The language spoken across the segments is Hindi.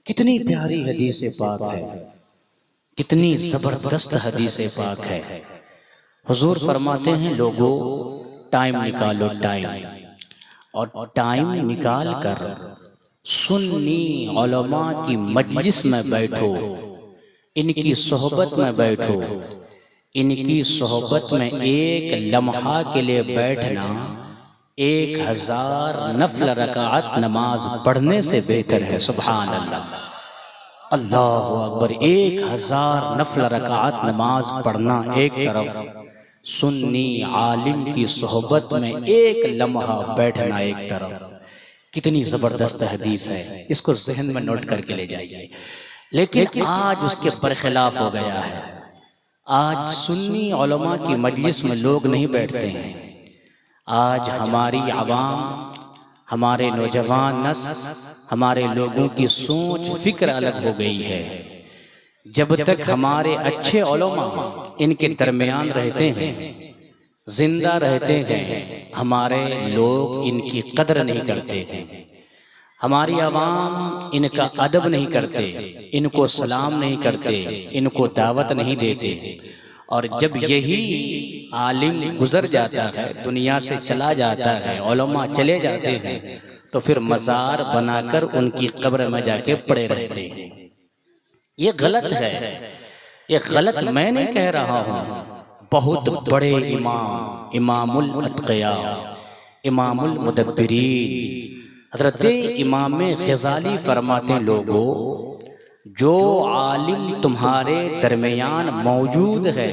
कितनी प्यारी हदीस पाक है, कितनी जबरदस्त हदीस पाक है। हुजूर फरमाते हैं लोगों टाइम निकालो, टाइम और टाइम निकाल कर सुन्नी उलमा की मजलिस में बैठो, इनकी सोहबत में बैठो। इनकी सोहबत में एक लम्हा के लिए बैठना 1000 नफल रकात नमाज पढ़ने से बेहतर है। सुभान अल्लाह, अल्लाहु अकबर। 1000 नफल रकात नमाज पढ़ना एक तरफ, सुन्नी आलिम की सोहबत में एक लम्हा बैठना एक तरफ। कितनी जबरदस्त हदीस है, इसको जहन में नोट करके ले जाइए। लेकिन आज उसके बरखिलाफ हो गया है। आज सुन्नी उलमा की मजलिस में लोग नहीं बैठते हैं। आज हमारी आवाम, हमारे नौजवान नस्ल, हमारे लोगों की सोच फिक्र अलग हो गई है। जब तक हमारे अच्छे उलमा इनके दरमियान रहते हैं, जिंदा रहते हैं, हमारे लोग इनकी कदर नहीं करते हैं। हमारी आवाम इनका अदब नहीं करते, इनको सलाम नहीं करते, इनको दावत नहीं देते। और जब यही आलिम गुजर जाता है, दुनिया से चला जाता है, उलमा चले जाते हैं, तो फिर मज़ार बनाकर उनकी कब्र में जाके पड़े रहते हैं। ये गलत है, ये गलत मैं नहीं कह रहा हूँ। बहुत बड़े इमाम, इमामुल अत्क़िया, इमामुल मुदब्बिरीन हज़रत इमाम ग़ज़ाली फरमाते हैं लोगों, जो आलिम तुम्हारे दरमियान मौजूद है,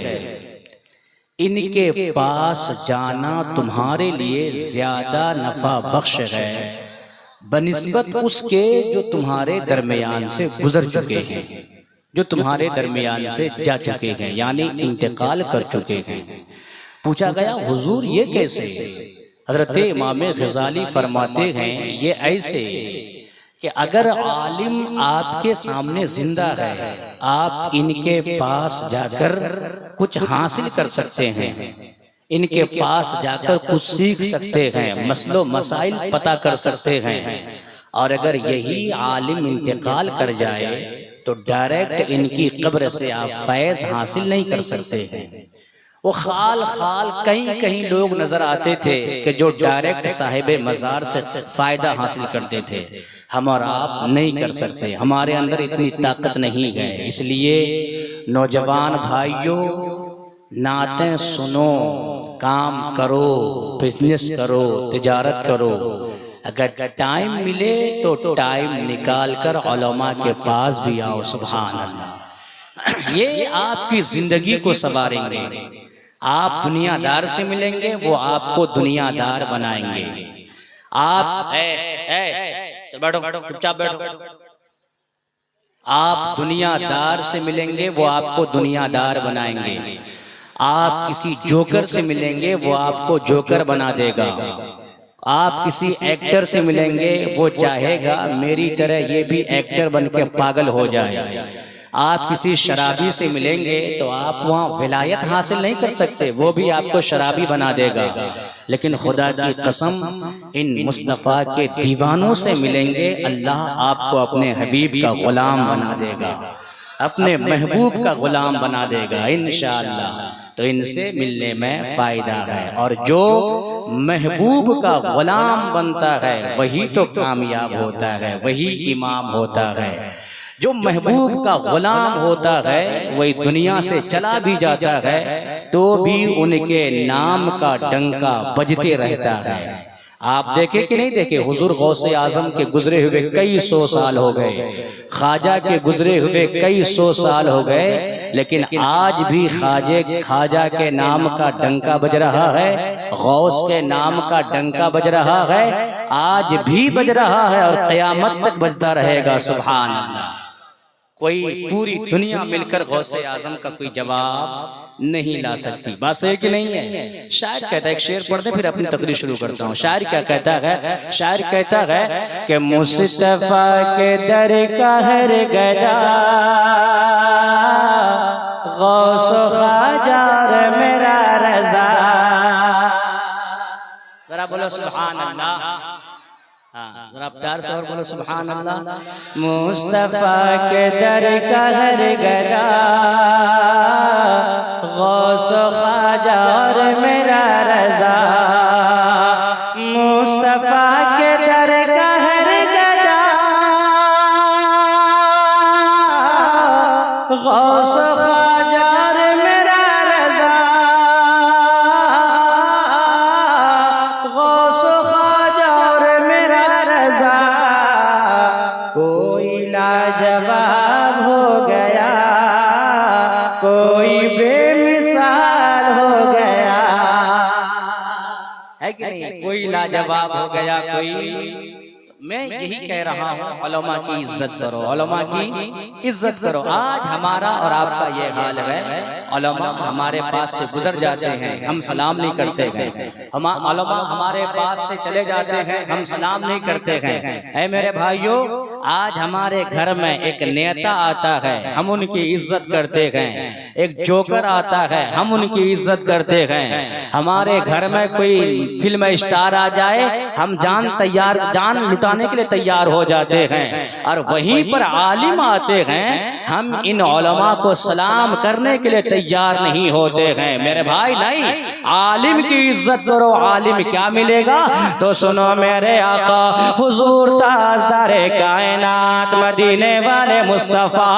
इनके पास जाना तुम्हारे लिए ज़्यादा नफ़ा बख्श है बनिस्बत उसके जो तुम्हारे दरमियान से गुजर चुके हैं, जो तुम्हारे दरमियान से जा चुके हैं, यानी इंतकाल कर चुके हैं। पूछा गया हुजूर ये कैसे? हज़रत इमाम ग़ज़ाली फरमाते हैं ये ऐसे कि अगर आलिम आपके सामने जिंदा है, आप इनके पास जाकर कुछ हासिल कर सकते हैं, इनके पास जाकर कुछ सीख सकते हैं, मसलो मसाइल पता कर सकते हैं। और अगर यही आलिम इंतकाल कर जाए तो डायरेक्ट इनकी कब्र से आप फैज़ हासिल नहीं कर सकते हैं। वो खाल खाल कहीं कहीं लोग नजर आते थे कि जो डायरेक्ट साहिब मज़ार से फ़ायदा हासिल करते थे। हम और आप नहीं कर सकते, हमारे अंदर इतनी ताकत नहीं है। इसलिए नौजवान भाइयों, नातें सुनो, काम करो, बिजनेस करो, तिजारत करो। अगर टाइम मिले तो टाइम निकाल कर उलमा के पास भी आओ। सुभान अल्लाह, ये आपकी जिंदगी को संवारेंगे। आप दुनियादार से मिलेंगे, वो आपको दुनियादार बनाएंगे। आप बैठो, चुपचाप बैठो। आप दुनियादार से मिलेंगे, वो आपको दुनियादार बनाएंगे। आप किसी जोकर से मिलेंगे, वो आपको जोकर बना देगा। आप किसी एक्टर से मिलेंगे, वो चाहेगा मेरी तरह ये भी एक्टर बन के पागल हो जाए। आप किसी शराबी से मिलेंगे तो आप वहाँ विलायत हासिल नहीं कर सकते, वो भी आपको शराबी बना देगा। लेकिन खुदा की कसम, इन मुस्तफ़ा के दीवानों से मिलेंगे, अल्लाह आपको अपने हबीब का गुलाम बना देगा, अपने महबूब का गुलाम बना देगा इंशाअल्लाह। तो इनसे मिलने में फ़ायदा है। और जो महबूब का गुलाम बनता है वही तो कामयाब होता है, वही इमाम होता है। जो महबूब का गुलाम होता है वही दुनिया से चला भी जाता है तो भी उनके नाम का डंका बजते रहता है। आप देखे कि नहीं देखे, हुजूर गौसे आजम के गुजरे हुए कई सौ साल हो गए, ख्वाजा के गुजरे हुए कई सौ साल हो गए, लेकिन आज भी ख्वाजा के नाम का डंका बज रहा है, गौस के नाम का डंका बज रहा है, आज भी बज रहा है और क़यामत तक बजता रहेगा। सुभान अल्लाह। कोई पूरी दुनिया मिलकर गौसे आजम का कोई जवाब नहीं ला सकती। बात सही कि नहीं है? शायर कहता है, एक शेर पढ़ दे फिर अपनी तकरीर शुरू करता हूँ। शायर क्या कहता है? शायर कहता है कि मुस्तफा के दर का हर गदा गौसो ख्वाजा मेरा रज़ा। जरा बोलो सुभान अल्लाह। हाँ, जरा प्यार से और बोलो सुभान अल्लाह। मुस्तफा के दर का हर गदा गौस ख्वाजा और मेरा रजा, मुस्तफा के दर का हर गदा गौस ख्वाजा और मेरा रजा, गौस ख्वाजा और मेरा रजा, कोई लाजवाब हो गया, कोई बेमिसाल हो गया, है कि नहीं? कोई लाजवाब हो गया कोई। मैं यही कह रहा हूँ, उलमा की इज्जत करो, उलमा की इज्जत करो। आज हमारा और आपका ये हाल है, उलमा हमारे पास से गुजर जाते हैं, हम सलाम नहीं करते हैं। उलमा हमारे पास से चले जाते हैं, हम सलाम नहीं करते हैं। ऐ मेरे भाइयों, आज हमारे घर में एक नेता आता है, हम उनकी इज्जत करते हैं। एक जोकर आता है, हम उनकी इज्जत करते हैं। हमारे घर में कोई फिल्म स्टार आ जाए, हम जान लुटाने के लिए तैयार हो जाते हैं। और वहीं पर आलिम आते हैं, हम इन उलमा को सलाम करने के लिए तैयार नहीं होते हैं। मेरे भाई नहीं, आलिम की इज्जत करो। आलिम क्या मिलेगा? तो सुनो मेरे आका हुजूर ताजदारे कायनात मदीने वाले मुस्तफा,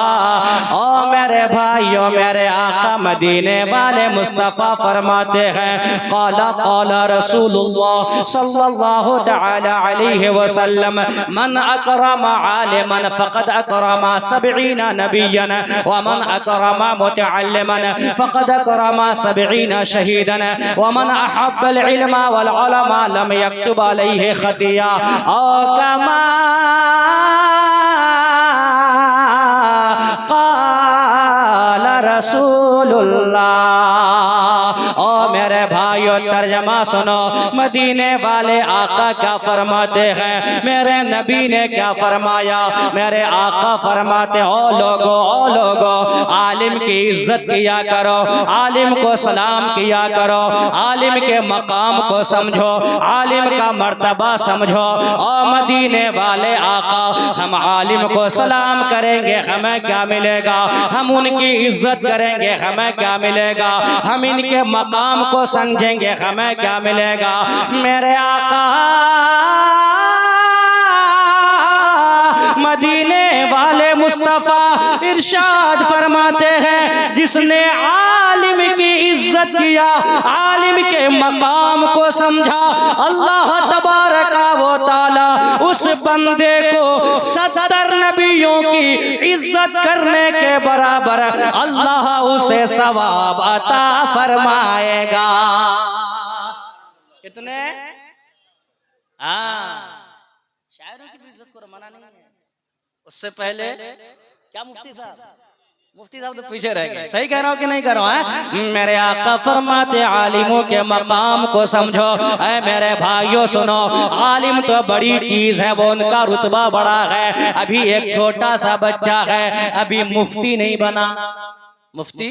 ओ मेरे भाइयों मेरे आका मदीने वाले मुस्तफा फरमाते हैं, क़ाला क़ाला रसूलुल्लाह सल्लल्लाहु तआला अलैहि वसल्लम, मन अकरम आलिमन फ़क़द अकरम सबईन नबिय्यन व मन अकरम मुतअल्लिमन फ़क़द अकरम सबईन शहीदन व मन अहब्बल इल्म वल उलमा लम यक्तुब अलैहि खतिया औ कमा क़ाल रसूलुल्लाह। ओ मेरे भाइयों, तर्जमा सुनो, मदीने वाले आका क्या फरमाते हैं, मेरे नबी ने क्या फरमाया। मेरे आका फरमाते, ओ लोगो आलिम की इज्जत किया करो, आलिम को सलाम किया करो, आलिम के मकाम को समझो, आलिम का मर्तबा समझो। ओ मदीने वाले आका, हम आलिम को सलाम करेंगे, हमें क्या मिलेगा? हम उनकी इज्जत करेंगे, हमें क्या मिलेगा? हम इनके मकाम को समझेंगे, हमें क्या मिलेगा? मेरे आका मदीने वाले मुस्तफा इरशाद फरमाते हैं, जिसने आलिम की इज्जत किया, आलिम के मकाम को समझा, अल्लाह तबारका व तआला उस बंदे को 70 नबियों की इज्जत करने के बराबर अल्लाह उसे सवाब अता फरमाएगा। कितने? शायरों की भी इज्जत को मना नहीं है। उससे पहले क्या मुफ्ती साहब तो पीछे रह गए। सही कह रहा हूँ कि नहीं कह रहा हूँ? मेरे आका फरमाते, आलिमों के मकाम को समझो। ऐ मेरे भाइयों सुनो, आलिम तो बड़ी चीज है, वो उनका रुतबा बड़ा है। अभी एक छोटा सा बच्चा है, अभी मुफ्ती नहीं बना, मुफ्ती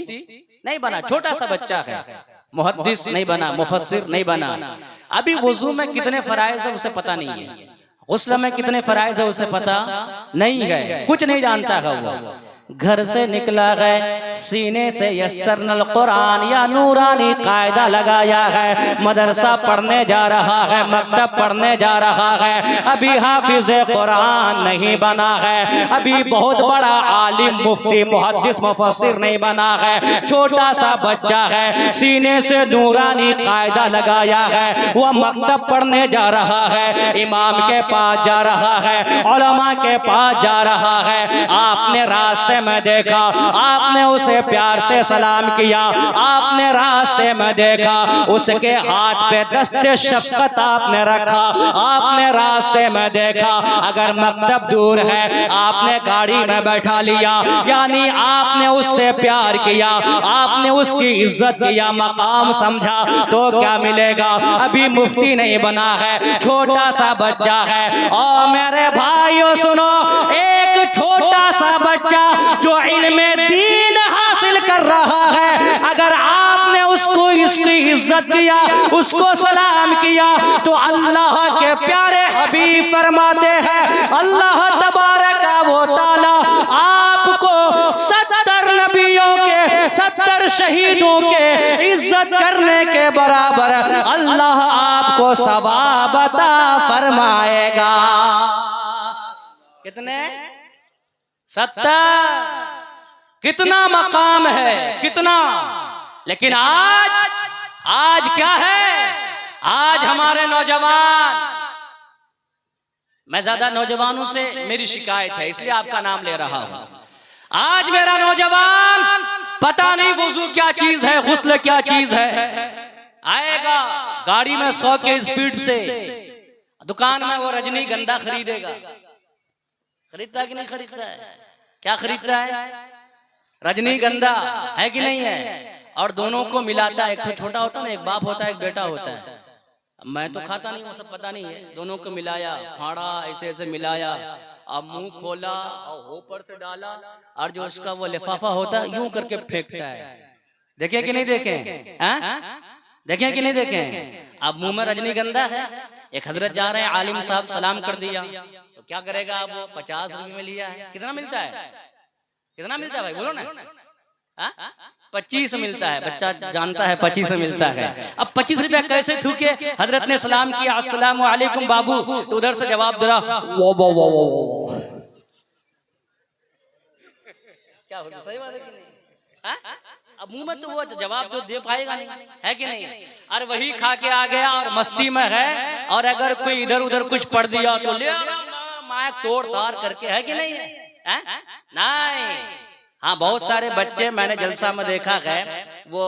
नहीं बना, छोटा सा बच्चा है, मुहद्दिस नहीं बना, मुफस्सिर नहीं बना। अभी वुजू में कितने फराइज है उसे पता नहीं है, गुस्ल में कितने फराइज है उसे पता नहीं है, कुछ नहीं जानता है वो। घर से निकला है, सीने से यस्सरनल कुरान या नूरानी कायदा लगाया है, मदरसा पढ़ने जा रहा है, मकतब पढ़ने जा रहा है, अभी हाफिज कुरान नहीं बना है, अभी बहुत बड़ा आलिम मुफ्ती मुहद्दिस मुफस्सिर नहीं बना है, छोटा सा बच्चा है, सीने से नूरानी कायदा लगाया है, वह मकतब पढ़ने जा रहा है, इमाम के पास जा रहा है, उलमा के पास जा रहा है। आपने रास्ते में देखा, आपने उसे प्यार से सलाम किया, आपने रास्ते में देखा, उसके हाथ पे दस्ते शफ़क़त आपने रखा, आपने रास्ते में देखा, अगर मकतब दूर है आपने गाड़ी में बैठा लिया, यानी आपने उससे प्यार किया, आपने उसकी इज्जत किया, मकाम समझा, तो क्या मिलेगा? अभी मुफ्ती नहीं बना है, छोटा सा बच्चा है। और मेरे भाइयों सुनो, एक छोटा सा बच्चा जो इल्मे दीन हासिल कर रहा है, अगर आपने उसको इसकी इज्जत इज्जत किया, उसको सलाम किया, तो अल्लाह के प्यारे हबीब फरमाते हैं अल्लाह तबारक व तआला आपको 70 नबियों के 70 शहीदों के इज्जत करने के बराबर अल्लाह आपको सवाब अता फरमाएगा। कितने? 70। कितना मकाम है, कितना। लेकिन आज क्या है? आज हमारे नौजवान, मैं ज्यादा नौजवानों से मेरी शिकायत है इसलिए आपका नाम ले रहा हूं। आज मेरा नौजवान पता नहीं वुजू क्या चीज है, गुस्ल क्या चीज है, आएगा गाड़ी में 100 के स्पीड से, दुकान में वो रजनीगंधा खरीदेगा। खरीदता है कि नहीं खरीदता है? क्या खरीदता है? रजनीगंधा, है कि नहीं है? और दोनों को मिलाता है, एक तो छोटा होता है ना, एक बाप होता है एक बेटा होता है। मैं तो खाता नहीं, वो सब पता नहीं है। दोनों को मिलाया, फाड़ा, ऐसे ऐसे मिलाया, अब मुंह खोला और ऊपर से डाला, और जो उसका वो लिफाफा होता है यूं करके फेंकता है। देखे कि नहीं देखे? देखे कि नहीं देखे? अब मुंह में रजनीगंधा है, एक हजरत जा रहे हैं, आलिम साहब सलाम कर दिया, तो क्या करेगा? अब 50 रुपए में लिया है, कितना मिलता है? कितना मिलता है भाई बोलो ना? 25 मिलता है। बच्चा जानता है 25 मिलता है। अब 25 रुपया कैसे थूके? हजरत ने सलाम किया, अस्सलाम वालेकुम बाबू, तो उधर से जवाब दे रहा वो क्या होता? सही बात है कि नहीं? अब मुंह में तो वो जवाब तो दे पाएगा नहीं, है कि नहीं? और वही खा के आ गया और मस्ती में है, और अगर कोई इधर उधर कुछ पढ़ दिया तो ले माइक तोड़ तार करके, है कि नहीं है? नहीं। हाँ, बहुत सारे बच्चे मैंने जलसा में देखा है, वो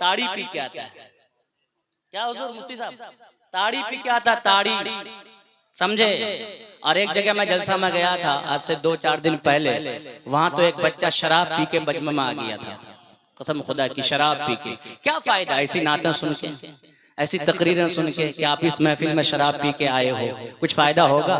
ताड़ी पी के आता है। क्या हुजूर मुफ्ती साहब? ताड़ी पी के आता, ताड़ी, समझे? और एक जगह मैं जलसा में गया था आज से 2-4 दिन पहले, वहां तो एक बच्चा शराब पी के बजमे में आ गया था। कसम खुदा की, शराब पी के। क्या फायदा ऐसी नातें सुन के, ऐसी तकरीरें सुन के कि आप इस महफिल में शराब पी के आए हो? कुछ फायदा होगा?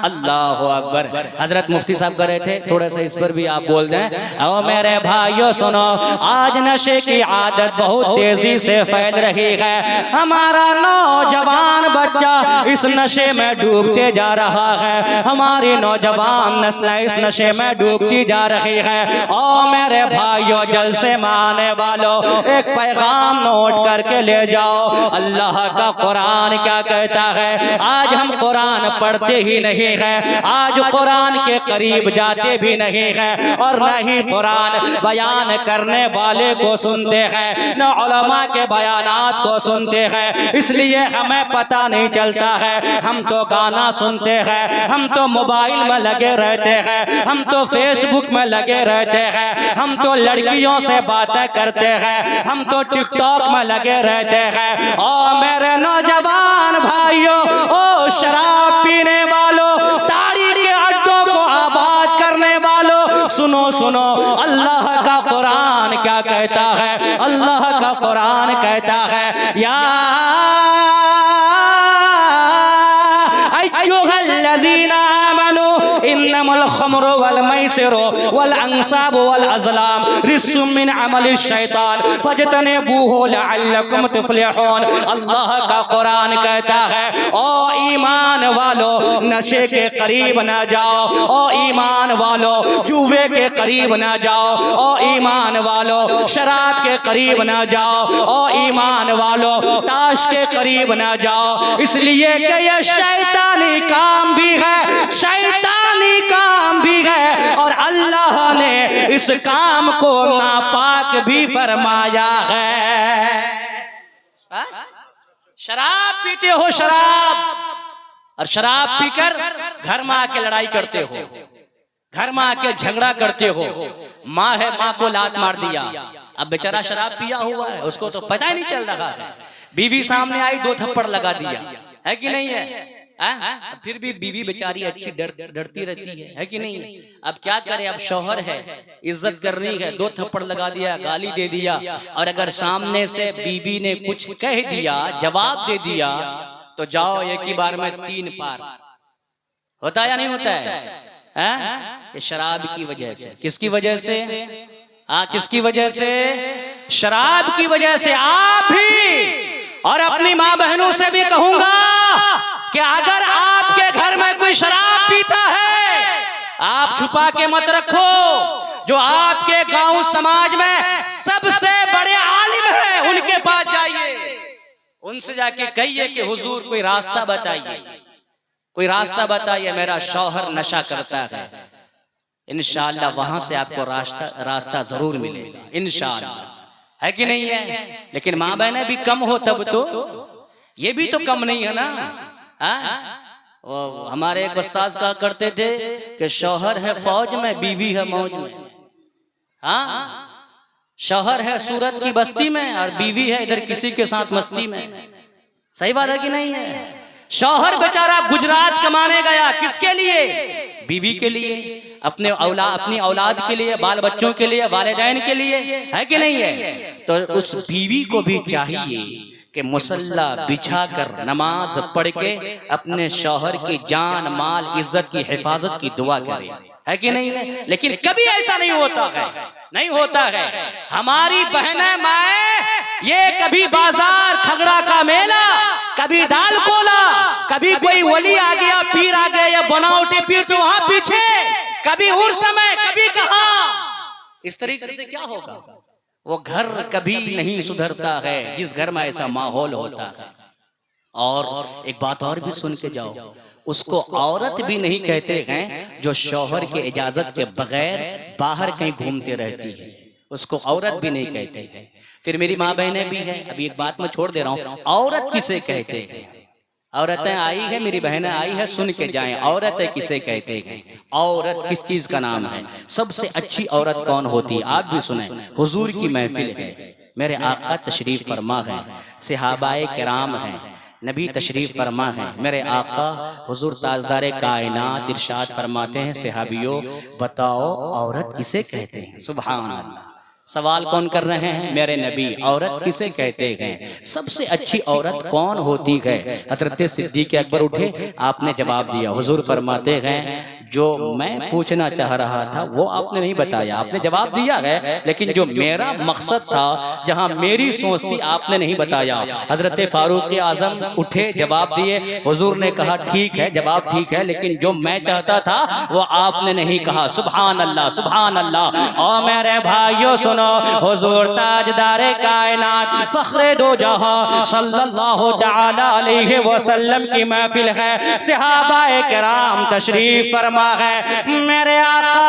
अल्लाह अकबर। हजरत मुफ्ती साहब कर रहे थे, थोड़ा सा इस पर भी आप बोल दें। ओ मेरे भाइयों सुनो, आज नशे की आदत बहुत तेजी से फैल रही है। हमारा नौजवान बच्चा इस नशे में डूबते जा रहा है, हमारी नौजवान नस्ल इस नशे में डूबती जा रही है। ओ मेरे भाइयों, जलसे में आने वालों, एक पैगाम नोट करके ले जाओ। अल्लाह का कुरान क्या कहता है? आज हम कुरान पढ़ते ही नहीं है, आज कुरान के करीब जाते भी नहीं है, और न ही कुरान बयान करने वाले को सुनते हैं, न उलमा के बयानात को सुनते हैं। इसलिए हमें पता नहीं चलता है। हम तो गाना सुनते हैं, हम तो मोबाइल में लगे रहते हैं, हम तो फेसबुक में लगे रहते हैं, हम तो लड़कियों से बातें करते हैं, हम तो टिकटॉक में लगे रहते हैं। ओ मेरे नौजवान भाइयों, ओ शराब पीने वालों, ताड़ी के अड्डों को आबाद करने वालों, सुनो सुनो, अल्लाह का कुरान क्या कहता है? अल्लाह का कुरान कहता है, या अय्युहल्लज़ीना आमनू इन्नमल खम्रु वल मैसिरु वल अंसाबु वल अज़लाम रिज्सुम मिन अमलि शैतान फजतनिबूहु लअल्लकुम तुफ्लिहून। अल्लाह का कुरान कहता है, ओ ईमान वालों, नशे के करीब ना जाओ। ओ ईमान वालों, जुए के करीब ना जाओ। ओ ईमान वालों, शराब के करीब ना जाओ। ओ ईमान वालों, ताश के करीब ना जाओ, इसलिए कि यह शैतानी काम भी है, शैतानी काम भी है, और अल्लाह ने इस काम को नापाक भी फरमाया है। शराब पीते हो, शराब, और शराब पीकर घर में आके लड़ाई करते हो, घर में आके झगड़ा करते हो। माँ है, माँ को लात मार दिया, अब बेचारा शराब पिया हुआ है, उसको तो पता ही नहीं चल रहा है। बीवी सामने आई, 2 थप्पड़ लगा दिया, है कि नहीं है? फिर भी बीवी बेचारी अच्छी डरती रहती है कि नहीं? अब क्या करे, अब शौहर है, इज्जत करनी है, 2 थप्पड़ लगा दिया, गाली दे दिया, और अगर सामने से बीवी ने कुछ कह दिया, जवाब दे दिया, तो जाओ एक ही बार में 3 पार। होता या नहीं होता है? ये शराब की वजह से। किसकी वजह से? किसकी वजह से? शराब की वजह से। आप भी और अपनी माँ बहनों से भी कहूंगा कि अगर आपके घर में कोई शराब पीता है, आप छुपा के मत रखो। जो आपके गांव समाज में सबसे बड़े आलिम हैं, उनके पास जाइए, उनसे जाके कहिए कि हुजूर कोई रास्ता बताइए, कोई रास्ता बताइए, मेरा शौहर नशा करता है। इंशाअल्लाह वहां से आपको रास्ता जरूर मिलेगा, इंशाअल्लाह, है कि नहीं है। लेकिन माँ बहनें भी कम हो तब तो, ये भी तो कम नहीं है ना। वो हमारे एक उस्ताद कहा करते थे कि शौहर है फौज में, बीवी है मौज में। हाँ, शौहर है सूरत की बस्ती में और बीवी है इधर किसी के साथ मस्ती में। सही बात है कि नहीं है। शौहर बेचारा गुजरात कमाने गया, किसके लिए? बीवी के लिए, अपनी औलाद के लिए, बाल बच्चों के लिए, वालिदैन के लिए, है कि नहीं है। तो उस बीवी को भी चाहिए कि मुसल्ला बिछा कर नमाज पढ़ के अपने शौहर की जान माल इज्जत की हिफाजत की दुआ करे, है कि नहीं है। लेकिन कभी ऐसा नहीं होता है, नहीं होता है। हमारी बहनें माए ये कभी बाजार खगड़ा का मेला, कभी दाल कोला, कभी कोई वली आ गया, पीर आ गया, या बनावटी पीर तो वहां पीछे, कभी उर्स में, कभी कहां। इस तरीके से क्या होगा? वो घर कभी नहीं सुधरता है जिस घर में ऐसा माहौल होता है। और एक बात और भी सुन के जाओ, उसको औरत भी नहीं कहते हैं जो शौहर की इजाजत के बगैर बाहर कहीं घूमते रहती है, उसको औरत भी नहीं कहते हैं। फिर मेरी माँ बहनें भी हैं, अभी एक बात मैं छोड़ दे रहा हूँ, औरत किसे कहते हैं? औरतें आई है, मेरी बहनें आई है, सुन के जाएं, औरतें किसे कहते हैं? औरत किस चीज का नाम है? सबसे अच्छी औरत कौन होती है? आप भी सुने, हुजूर की महफिल है, मेरे आका तशरीफ फरमा है, सहाबाए किराम हैं, नबी तशरीफ फरमा है, मेरे आका हुजूर ताजदारे कायनात इरशाद फरमाते हैं, सहाबियों बताओ औरत किसे कहते हैं? सुभान अल्लाह। सवाल कौन कर रहे हैं? मेरे नबी। औरत किसे कहते हैं? सबसे अच्छी औरत कौन होती है? हजरत सिद्दीक अकबर उठे, आपने जवाब दिया। हुजूर फरमाते हैं जो मैं पूछना चाह रहा था वो आपने नहीं बताया, आपने जवाब दिया है, लेकिन जो मेरा मकसद था, जहां मेरी सोच थी, आपने नहीं बताया। हजरत फारूक आजम उठे, जवाब दिए। हुजूर ने कहा ठीक है, जवाब ठीक है, लेकिन जो मैं चाहता था वो आपने नहीं कहा। सुभान अल्लाह, सुभान अल्लाह। और मेरे भाइयों सुनो, हुजूर ताजदारे कायनात फख्रे दो जहां सल्लल्लाहु तआला अलैहि वसल्लम की महफिल है, सहाबाए किराम तशरीफ फरमा है। मेरे आका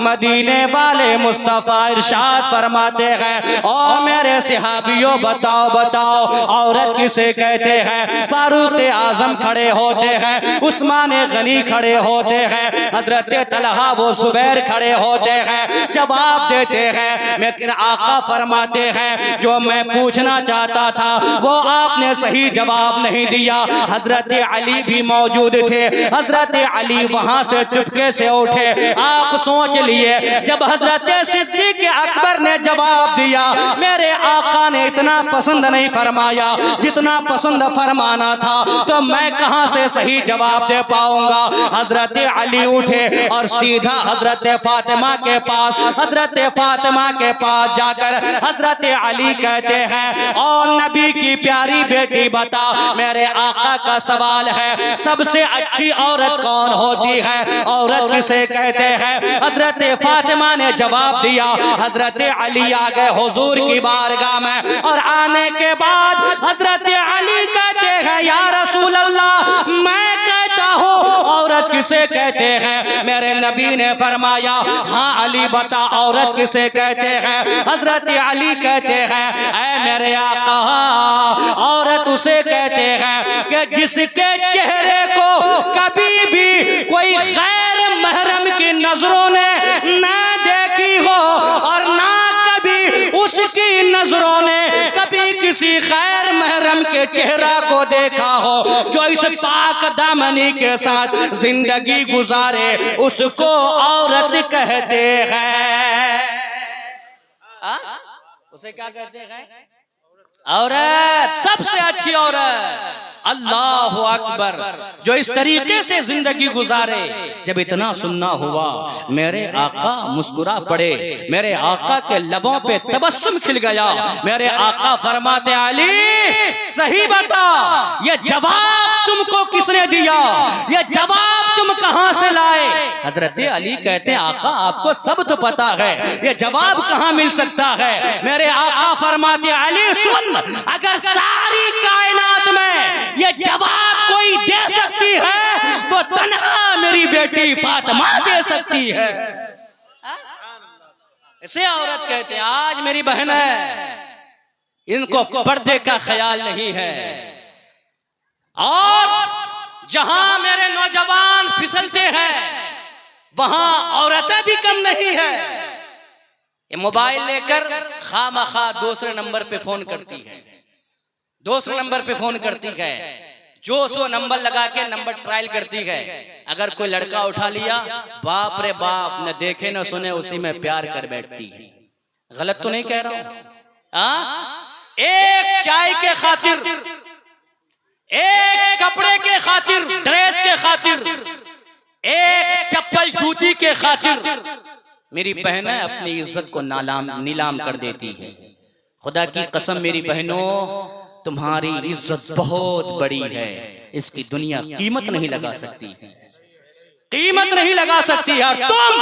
मदीने वाले मुस्तफा इरशाद फरमाते हैं, और मेरे सहाबियों बताओ बताओ औरत किसे कहते हैं? फारूक आजम खड़े होते हैं, उस्मान गनी खड़े होते हैं, हजरत तलहा वो जुबैर खड़े होते हैं, जवाब देते हैं। लेकिन आका फरमाते हैं जो मैं पूछना चाहता था वो आपने सही जवाब नहीं दिया। हजरत अली भी मौजूद थे, हजरत अली वहां से चुपके से उठे। आप सोच लिए, जब हजरत सिद्दीक अकबर ने जवाब दिया, मेरे आका ने इतना पसंद नहीं फरमाया जितना पसंद फरमाना था, तो मैं कहां से सही जवाब दे पाऊंगा। हजरत अली उठे और सीधा हजरत फातिमा के पास, हजरत फातिमा के पास जाकर हजरत अली कहते हैं, और नबी की प्यारी बेटी बता, मेरे आका का सवाल है, सबसे अच्छी औरत कौन होती है? औरत किसे कहते हैं? हजरत फातिमा ने जवाब दिया। हजरत अली आ गए हुजूर की बारगाह में, और आने के बाद हजरत अली कहते हैं, या रसूल अल्लाह, मैं कहता हूँ औरत किसे कहते हैं? मेरे नबी ने फरमाया, हाँ अली बता औरत किसे कहते हैं? हजरत अली कहते हैं, ऐ मेरे आका, औरत उसे कहते हैं कि जिसके चेहरे को कभी भी कोई गैर महरम की नजरों ने ना देखी हो, और ना कभी उसकी नजरों ने कभी किसी गैर महरम के चेहरा को देखा हो, जो इस पाक दामनी के साथ जिंदगी गुजारे, उसको औरत कहते हैं। उसे क्या कहते हैं? औरत सबसे अच्छी औरत। अल्लाह अकबर। जो इस तरीके से जिंदगी गुजारे। जब इतना सुनना हुआ, मेरे आका मुस्कुरा पड़े, मेरे आका के लबों पे तबस्सुम खिल गया। मेरे आका फरमाते, अली सही बता, ये जवाब तुमको किसने दिया, ये जवाब तुम कहां से लाए? हजरत अली कहते हैं, आका आपको सब तो पता है, ये जवाब कहां मिल सकता है? मेरे आका फरमाते, अली सुन, अगर सारी कायनात में ये जवाब कोई दे सकती है तो तन्हा मेरी बेटी फातिमा दे सकती है। ऐसे औरत कहते हैं, आज मेरी बहन है, इनको पर्दे का ख्याल नहीं है, और जहां मेरे नौजवान फिसलते हैं वहां औरतें भी कम नहीं है। ये मोबाइल लेकर खामखा दूसरे नंबर पे फोन करती है, दूसरे नंबर पे फोन करती है, जो सो नंबर लगा के नंबर ट्रायल करती है। अगर कोई लड़का उठा लिया, बाप रे बाप, न देखे न सुने उसी में प्यार कर बैठती है। गलत तो नहीं कह रहा हूं? एक चाय के खातिर, एक कपड़े के खातिर, ड्रेस के खातिर, एक चप्पल जूती के खातिर मेरी बहनें अपनी इज्जत को नीलाम कर देती है। खुदा की कसम मेरी बहनों, तुम्हारी इज्जत बहुत बड़ी है, इसकी दुनिया कीमत नहीं लगा सकती, कीमत नहीं लगा सकती। और तुम,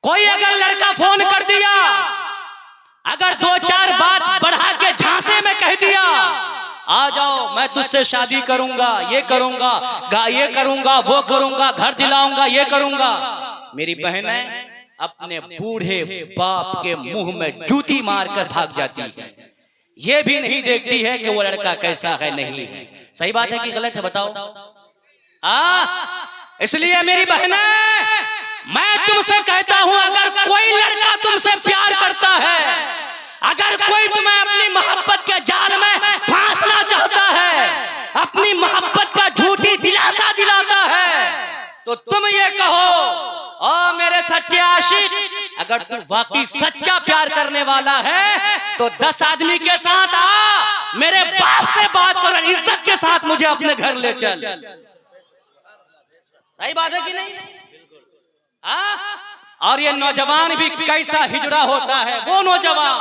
कोई अगर लड़का फोन कर दिया, अगर दो चार बात बढ़ा के झांसे में कह दिया, आ जाओ मैं तुझसे शादी करूंगा, ये करूंगा, ये करूंगा, वो करूंगा, घर दिलाऊंगा, ये करूंगा, मेरी बहनें अपने बूढ़े बाप के मुंह में जूती मारकर भाग जाती है। ये भी नहीं देखती है कि वो लड़का कैसा है, नहीं है। सही बात है कि गलत है, बताओ? इसलिए मेरी बहनें, मैं तुमसे कहता हूं, अगर कोई लड़का तुमसे प्यार करता है, अगर कोई तुम्हें अपनी मोहब्बत के जाल में फांसना चाहता है, अपनी मोहब्बत का झूठी दिलासा दिलाता है, तो तुम ये कहो, ओ मेरे सच्चे आशिक, अगर तू वाकई सच्चा प्यार करने वाला है तो 10 आदमी के साथ आ, मेरे बाप से बात कर, इज्जत के साथ मुझे अपने घर ले चल। सही बात है कि नहीं? और ये नौजवान भी कैसा हिजड़ा होता है, वो नौजवान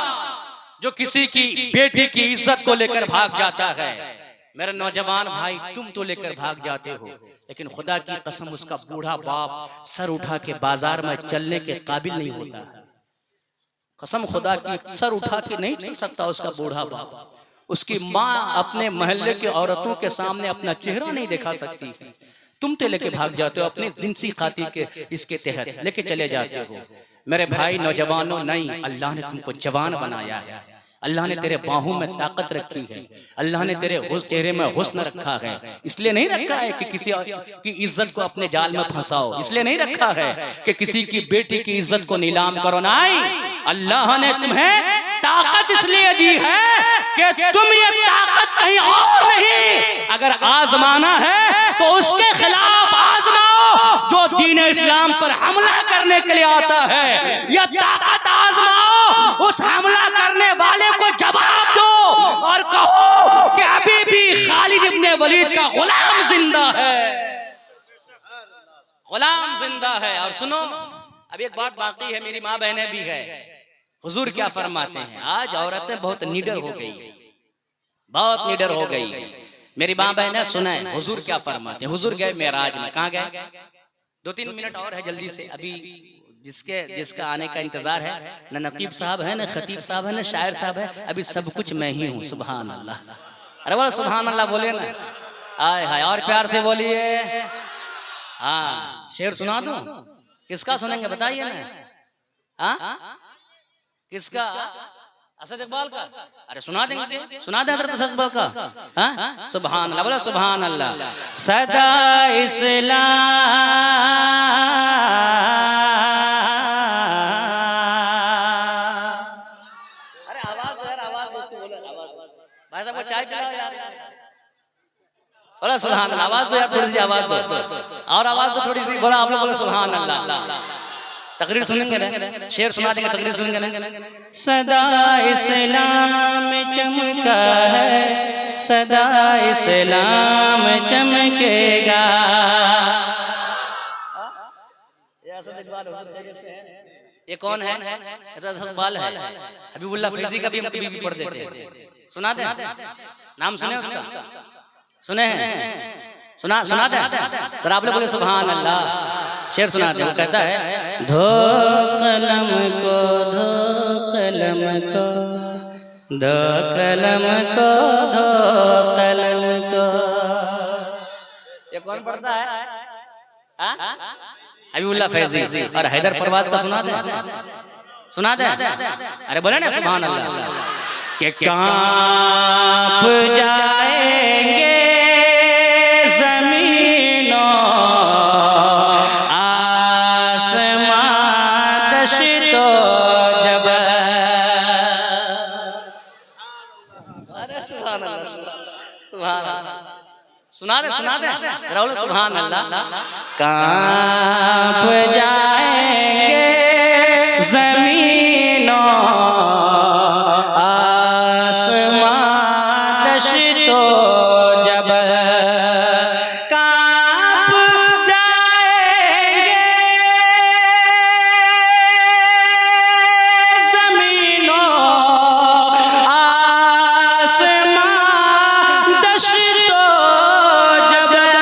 जो किसी की बेटी की इज्जत को लेकर भाग जाता है। मेरे नौजवान भाई, तुम तो लेकर भाग जाते हो, लेकिन खुदा की कसम उसका बूढ़ा बाप सर उठा के बाजार में चलने के काबिल नहीं होता है। कसम खुदा की, सर उठा के नहीं चल सकता उसका बूढ़ा बाप। उसकी माँ अपने मोहल्ले के औरतों के सामने अपना चेहरा नहीं दिखा सकती। तुम तो लेके भाग जाते हो, अपनी जिनसी खातिर के इसके तहत लेके चले जाते हो। मेरे भाई नौजवानों, नहीं, अल्लाह ने तुमको जवान बनाया है, अल्लाह ने तेरे बाहों में ताकत रखी है, अल्लाह ने तेरे चेहरे में हुस्न रखा है। इसलिए नहीं रखा है कि किसी की इज्जत को अपने जाल में फंसाओ, इसलिए नहीं रखा है कि किसी की बेटी की इज्जत को नीलाम करो। नहीं, अल्लाह ने तुम्हें ताकत इसलिए दी है कि तुम ये ताकत कहीं और नहीं, अगर आजमाना है तो उसके खिलाफ आजमाओ जो दीन इस्लाम पर हमला करने के लिए आता है। यह ताकत आजमाओ, उस हमला करने वाले को जवाब दो और कहो कि अभी भी खालिद इब्ने वलीद का गुलाम जिंदा है, गुलाम जिंदा है। और सुनो, अब एक बात बाकी है, मेरी माँ बहनें भी है। हुजूर क्या फरमाते हैं, आज औरतें बहुत निडर हो गई, बहुत निडर हो गई। मेरी माँ बहनें सुने हुजूर क्या फरमाते हैं। हुजूर गए मेराज में, कहाँ गए? 2-3 मिनट और है, जल्दी से। अभी जिसका आने का इंतजार है, न नकीब साहब है, न खतीब साहब है, न शायर साहब है, अभी सब कुछ मैं ही हूँ। सुभान अल्लाह, अरे बोलो सुभान अल्लाह, बोले ना, आय हाय, और प्यार से बोलिए। हाँ, शेर सुना दूं? किसका सुनेंगे बताइए ना? किसका? असद इकबाल का? अरे सुना देंगे, सुना दें हज़रत असद इकबाल का। हाँ, सुभान अल्लाह, बोलो सुभान अल्लाह। सदा इस्लाम, अरे आवाज दो यार, आवाज दो उसको, बोलो आवाज दो भाई साहब, चाय पिलाओ यार, बोलो सुभान अल्लाह। आवाज दो यार, थोड़ी सी आवाज दो, और आवाज दो थोड़ी सी, बोलो आप लोग, बोलो सुभान अल्लाह। तकरीर सुनेंगे ना, शेर सुना देंगे, तकरीर सुनेंगे ना। सदा इस्लाम चमका है, सदा इस्लाम चमकेगा। ये कौन है? ऐसा इकबाल है, हबीबुल्लाह फैजी का भी हम कभी भी पढ़ देते हैं। सुना दे, नाम सुने उसका? सुने हैं? सुना दे। तो आप लोग बोले सुभान अल्लाह। शेर सुना दे। वो कहता है, धो कलम को, धो कलम को, धो कलम को, धो कलम को। ये कौन पढ़ता है? हबीबुल्लाह फैजी। और हैदर परवाज का सुना दे, सुना दे। अरे बोले ना सुभान अल्लाह। कि कांप जाएंगे जमीनों आसमां दश्तो जबल। अरे सुभान अल्लाह, सुभान अल्लाह। सुना दे राहुल, सुभान अल्लाह। कांप जाएंगे जमीनों आसमां दश्तो जबल। कांप जाएंगे जमीनों आसमां दश्तो जबल।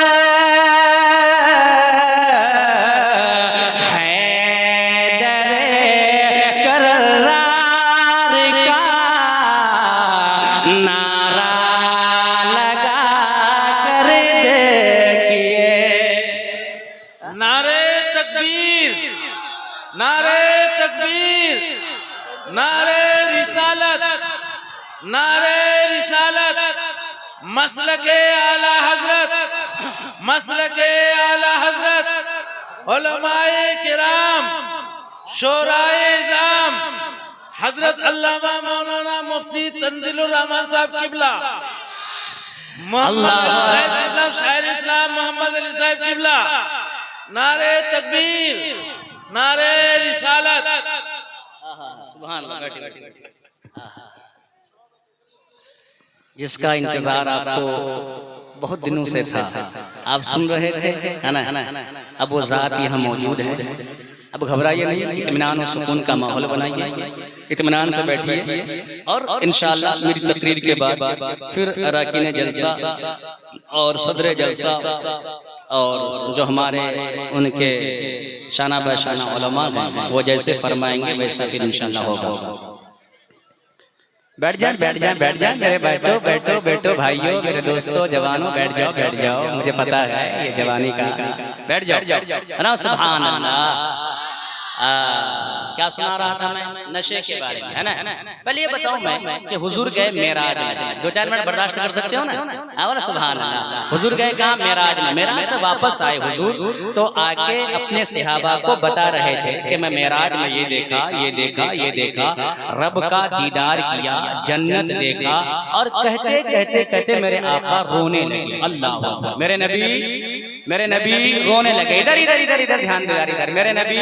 नारा लगा कर देखिए। नारे तकबीर, नारे तकबीर, नारे रिसालत, नारे रिसालत। मसलके आला हजरत, मसलके आला हजरत, उलमाए किराम, शोराए इज़ाम, हजरत अल्लामा मौलाना मुफ्ती तंजीलुर रहमान साहब किबला, मोहम्मद साहिब इस्लाम, शायर इस्लाम मोहम्मद अली साहिब किबला। नारे तकबीर, नारे रिसालत। सुभान अल्लाह। जिसका इंतजार आपको बहुत दिनों से था, आप सुन रहे थे, है ना? अब वो जात यहाँ मौजूद है। अब घबराइए नहीं, इत्मीनान और सुकून का माहौल बनाइए, इत्मीनान से बैठिए। और इंशाअल्लाह मेरी तकरीर के बाद फिर अराकीन जलसा और सदर जलसा और जो हमारे उनके शाना बशाना उलमा हैं, वो जैसे फरमाएंगे वैसा फिर इंशाअल्लाह होगा। बैठ जाए मेरे बैठो भाइयों, मेरे दोस्तों, जवानों, बैठ जाओ। मुझे पता है ये जवानी का, बैठ जाओ ना। सुभान अल्लाह। क्या सुना रहा था मैं? नशे के बारे में, है ना? पहले ये बताऊं मैं कि हुजूर गए मेराज में। 2-4 मिनट बर्दाश्त कर सकते हो ना? और सुभान अल्लाह। हुजूर गए कहाँ? मेराज में। मेराज से वापस आए हुजूर, तो आके अपने सहाबा को बता रहे थे कि मैं मेराज में ये देखा, रब का दीदार किया, जन्नत देखा। और कहते मेरे आका रोने लगे। अल्लाह अकबर। मेरे नबी रोने लगे। इधर ध्यान दो यार, इधर। मेरे नबी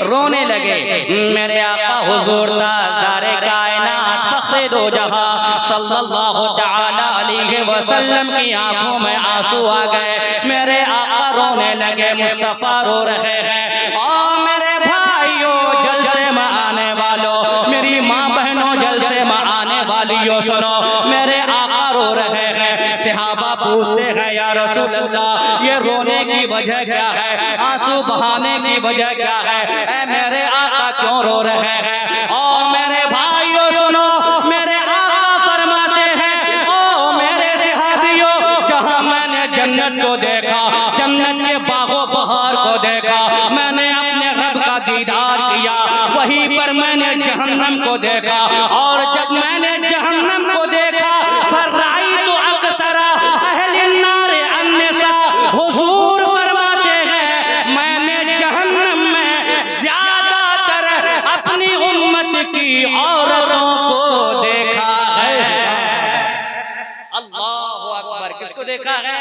रोने लगे। मेरे आका हुजूर ताजदारे कायनात फख्रे दो जहां सल्लल्लाहु तआला अलैहि वसल्लम की आंखों में आंसू आ गए। मेरे आका रोने लगे, मुस्तफा रो रहे हैं। और मेरे भाइयों, जलसे में आने वालों, मेरी माँ बहनों, जलसे में आने वालियों, सुनो, मेरे आका रो रहे हैं। सहाबा पूछते हैं, या रसूल अल्लाह, ये रोने की वजह क्या है? आंसू बहाने की वजह क्या है? ऐ मेरे आका क्यों रो रहे हैं? और मेरे भाइयों सुनो, मेरे आका फरमाते हैं, ओ मेरे सहाबियों, जहां मैंने जन्नत को देखा, जन्नत के बागों बहार को देखा, मैंने अपने रब का दीदार किया, वहीं पर मैंने जहन्नम को देखा। और जब मैंने जहन्नम को देखा, हुजूर फरमाते हैं, मैंने जहन्नम में ज्यादातर अपनी उम्मत की औरतों को देखा है। अल्लाहु अकबर। किसको देखा है?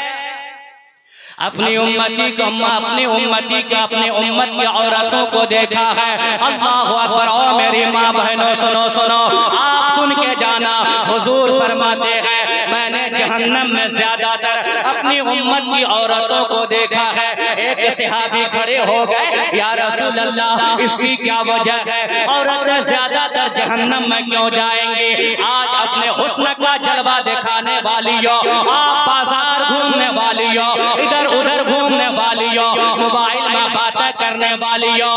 अपनी उम्मती को अपनी उम्मती के अपने उम्मत की औरतों को देखा है। अल्लाह अकबर। और मेरी माँ बहनों सुनो सुनो, आप सुन के जाना, हुजूर फरमाते हैं मैंने जहन्नम में ज्यादातर अपनी उम्मत की औरतों को देखा है। एक सहाबी खड़े हो गए, या रसूल अल्लाह इसकी क्या वजह है, औरतें ज्यादातर जहन्नम में क्यों जाएंगी? आज अपने हुस्न का जलवा दिखाने वाली हो, आप बाजार घूमने वाली हो, इधर उधर घूमने वाली हो, मोबाइल में बातें करने वाली हो,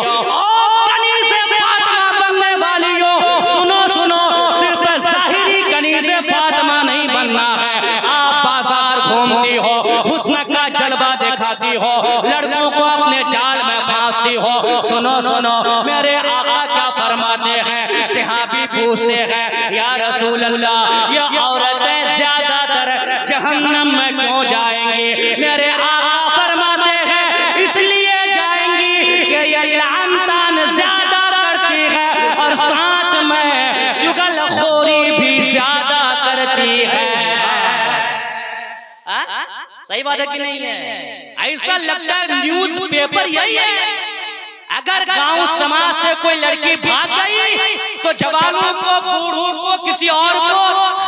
कनीज़े फातिमा बनने वाली हो। सुनो सुनो, सिर्फ ज़ाहिरी कनीज़े फातिमा नहीं बनना है। आप बाजार घूमती हो, हुस्न का जलवा दिखाती हो, लड़कों को अपने जाल में फांसती हो। सुनो सुनो, मेरे आका क्या फरमाते हैं? सहाबी पूछते हैं, या रसूल अल्लाह ये औरतें ज्यादातर जहन्नम में क्यों जाएंगी? मेरे आका फरमाते हैं इसलिए जाएंगी कि ये लानतान ज्यादा करती है और साथ में चुगलखोरी भी ज्यादा करती है। सही बात है कि नहीं है? ऐसा लगता है न्यूज पेपर यही है। अगर गांव समाज से कोई लड़की भाग गई तो जवानों को, बूढ़ों को, किसी और को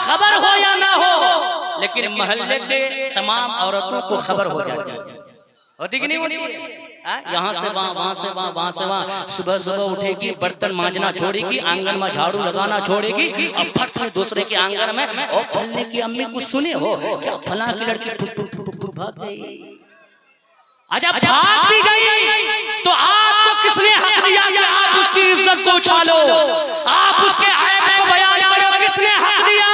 खबर हो या ना हो, लेकिन मोहल्ले के तमाम औरतों को खबर हो जाती है। होती कि नहीं होती? यहाँ से वहाँ, वहाँ से वहाँ, वहाँ से वहाँ। सुबह सुबह उठेगी, बर्तन मांजना छोड़ेगी, आंगन में झाड़ू लगाना छोड़ेगी और फट से दूसरे के आंगन में, और फलने की अम्मी कुछ सुने हो क्या, फला की लड़की भाग गई। अच्छा भाग भी गई तो आपको किसने हक दिया कि आप उसकी इज्जत को उछालो, आप उसके ऐब को बयान करो? किसने हक दिया?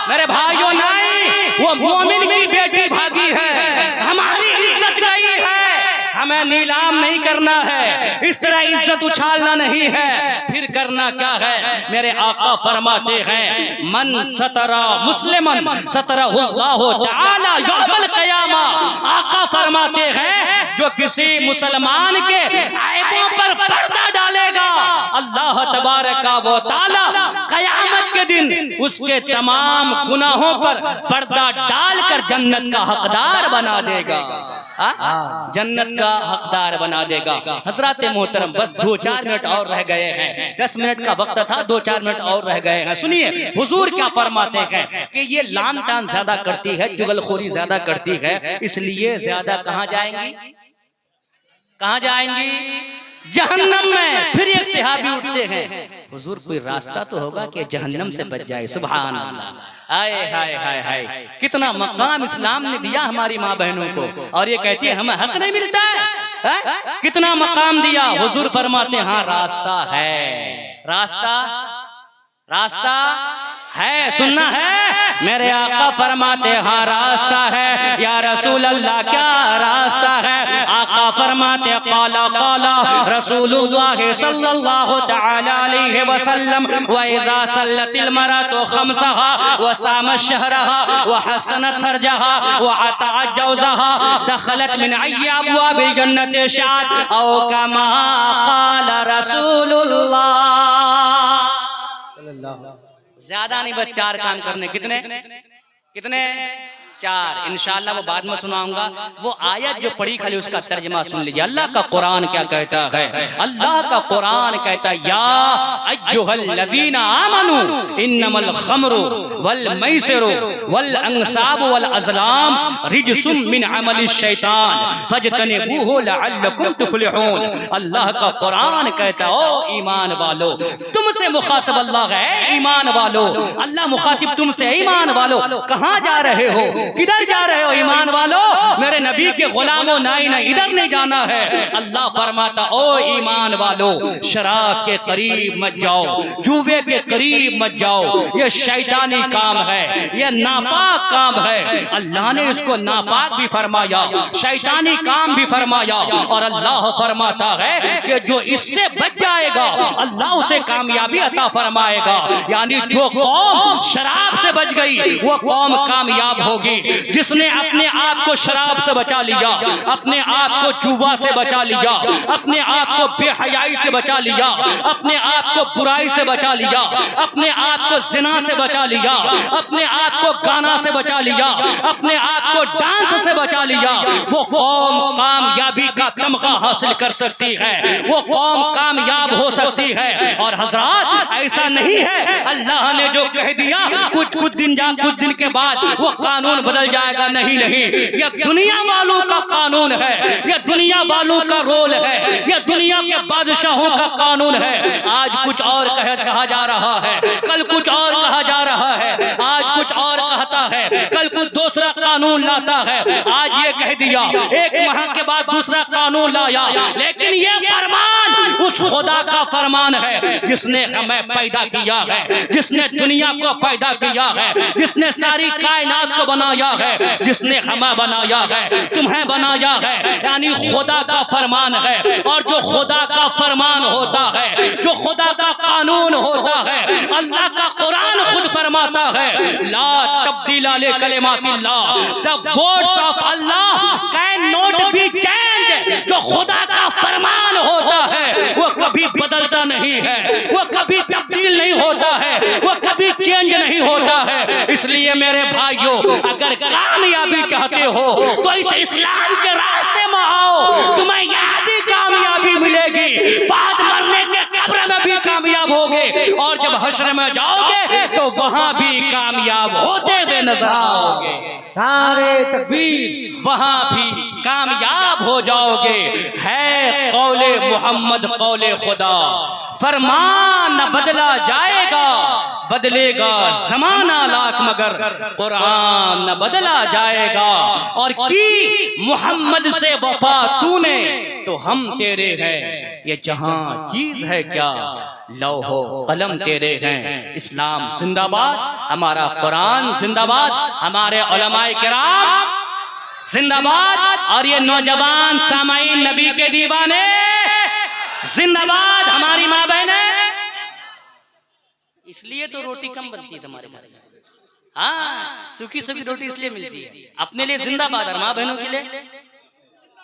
मेरे भाइयों नहीं, वो मोमिन की बेटी भागी है, हमारी इज्जत गई है, हमें नीलाम नहीं करना है, इस तरह इज्जत उछालना नहीं है। फिर करना क्या है? मेरे आका फरमाते हैं मन सतरा मुस्लिमन सतरहुल्लाहु तआला यौमल क़यामा। आका फरमाते हैं जो किसी मुसलमान के ऐबों पर पर्दा डालेगा, अल्लाह तबारक व तआला क़यामत के दिन उसके तमाम गुनाहों पर पर्दा डालकर जन्नत का हकदार बना देगा। जन्नत का हकदार बना देगा। हजरत मोहतरम, बस 2-4 मिनट और रह गए हैं, 10 मिनट का वक्त था, 2-4 मिनट और रह गए हैं। सुनिए हुजूर क्या फरमाते हैं कि ये लान तान ज्यादा करती है, चुगलखोरी ज्यादा करती है, इसलिए ज्यादा कहाँ जाएंगी? कहाँ जाएंगी? जहन्नम में। फिर एक सहाबी उठते हैं, हुजूर कोई रास्ता तो होगा कि जहन्नम से बच जाए। सुभान अल्लाह। हाय हाय हाय हाय, कितना मकाम इस्लाम ने दिया हमारी माँ बहनों को, और ये कहती है हमें हक नहीं मिलता है? कितना मकाम दिया। हुजूर फरमाते हैं हाँ रास्ता है, रास्ता रास्ता है, सुनना है। मेरे आका फरमाते हाँ रास्ता है। या रसूल अल्लाह क्या रास्ता है? आका फरमाते काला काला रसूलुल्लाह सल्लल्लाहु तआला अलैहि वसल्लम व इज़ा सल्लतिल मरअतु खमसहा व सामत शहरहा व हसनत फरजहा व अतअत जौजहा दखलत मिन अय्यि अबवाबिल जन्नति शाअत औ कमा क़ाला रसूलुल्लाह सल्लल्लाहु। ज्यादा नहीं, बस 4 काम करने। कितने कितने? 4। इंशाअल्लाह वो बाद में सुनाऊंगा। वो आयत जो पढ़ी खाली उसका तर्जमा सुन लीजिए। अल्लाह का कुरान क्या कहता है? अल्लाह का कुरान कहता है या अय्युहल्लज़ीना आमनू इन्नमल खम्रु वल मैसिरु वल अंसाबु वल अज़लाम रिजसुम मिन अमलिश शैतान फजतनिबूहु लअल्लकुम तुफ्लिहून। अल्लाह का कुरान कहता है ओ ईमान वालो, तुमसे मुखातब अल्लाह है, ईमान वालो। अल्लाह मुखातिब तुमसे, ईमान वालो। कहाँ जा रहे हो? किधर जा रहे हो ईमान वालों? मेरे नबी के गुलामों, नहीं इधर नहीं जाना है। अल्लाह फरमाता ओ ईमान वालों, शराब के करीब मत जाओ, जुए के करीब मत जाओ, ये शैतानी काम है, ये नापाक काम है। अल्लाह ने इसको नापाक भी फरमाया, शैतानी काम भी फरमाया। और अल्लाह फरमाता है कि जो इससे बच जाएगा अल्लाह उसे कामयाबी अता फरमाएगा। यानी जो कौम शराब से बच गई वो कौम कामयाब होगी। जिस जिसने अपने आप को शराब से बचा लिया, अपने आप को जुआ से बचा लिया, अपने आप को बेहयाई से बचा लिया, अपने आप को बुराई से बचा लिया, अपने आप को जिना से बचा लिया, अपने आप को गाना से बचा लिया, अपने आप को डांस से बचा लिया, वो कौम कामयाबी का तमगा हासिल कर सकती है, वो कौम कामयाब हो सकती है। और हजरात ऐसा नहीं है अल्लाह ने जो कह दिया कुछ दिन के बाद वो कानून बदल जाएगा, नहीं नहीं, यह दुनिया वालों का कानून है, यह दुनिया वालों का रोल है, यह दुनिया के बादशाहों का कानून है। आज कुछ और कहा जा रहा है, कल कुछ और कहा जा रहा है, आज कुछ और कहता है, कल कुछ दूसरा कानून लाता है। आज ये कह दिया, एक माह के बाद दूसरा कानून लाया, लेकिन ये फरमान उस खुदा का फरमान है जिसने हमें पैदा किया है, जिसने दुनिया को पैदा किया है, जिसने सारी कायनात को बनाया है, जिसने हमें बनाया है, तुम्हें बनाया है, यानी खुदा का फरमान है। और जो खुदा का फरमान होता है, जो खुदा का कानून होता है, अल्लाह का कुरान खुद फरमाता है, ला तब्दीला ले कलिमातिल्लाह, the words of Allah can not be change. जो खुदा का फरमान होता है वो कभी बदलता नहीं है, वो कभी तब्दील नहीं होता है, वो कभी चेंज नहीं होता है। इसलिए मेरे भाइयों, अगर कामयाबी चाहते हो तो इस इस्लाम के रास्ते में आओ, तुम्हें यहाँ भी कामयाबी मिलेगी, बाद मरने के कब्र में भी कामयाब होगे, और जब हश्र में जाओगे तो वहां भी कामयाब होते हुए नजर आओगे। नारे तकबीर, वहां भी कामयाब हो जाओगे। है कौले मोहम्मद कौले खुदा, फरमान न बदला जाएगा, बदलेगा जमाना लाख मगर कुरान न बदला जाएगा। और की मोहम्मद से वफा तूने तो हम तेरे हैं, ये जहां चीज है क्या लौहो कलम तेरे हैं। इस्लाम जिंदाबाद, हमारा कुरान जिंदाबाद, हमारे उलमाए किराम जिंदाबाद, और ये नौजवान सामाईन नबी के दीवाने जिंदाबाद, हमारी माँ बहने। इसलिए तो रोटी कम बनती है तुम्हारे घर में, हाँ, सूखी सूखी रोटी इसलिए मिलती है। अपने लिए जिंदाबाद और माँ बहनों के लिए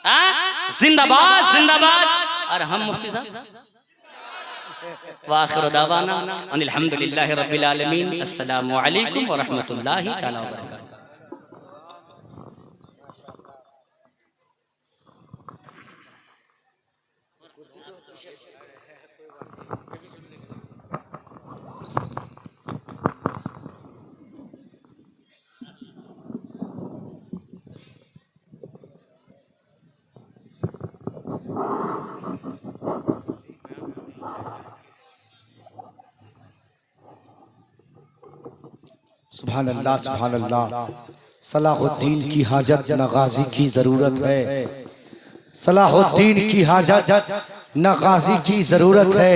हाँ जिंदाबाद जिंदाबाद। और हम मुफ्ती साहब वाखिर दावाना अनिल हम्दुलिल्लाहि रब्बिल आलमीन, अस्सलामु अलैकुम व रहमतुल्लाहि तआला व बरकातहू। सुभान अल्लाह सुभान अल्लाह। सलाहुद्दीन की हाजत न गाजी की जरूरत है, सलाहुद्दीन की हाजत न गाजी की जरूरत है।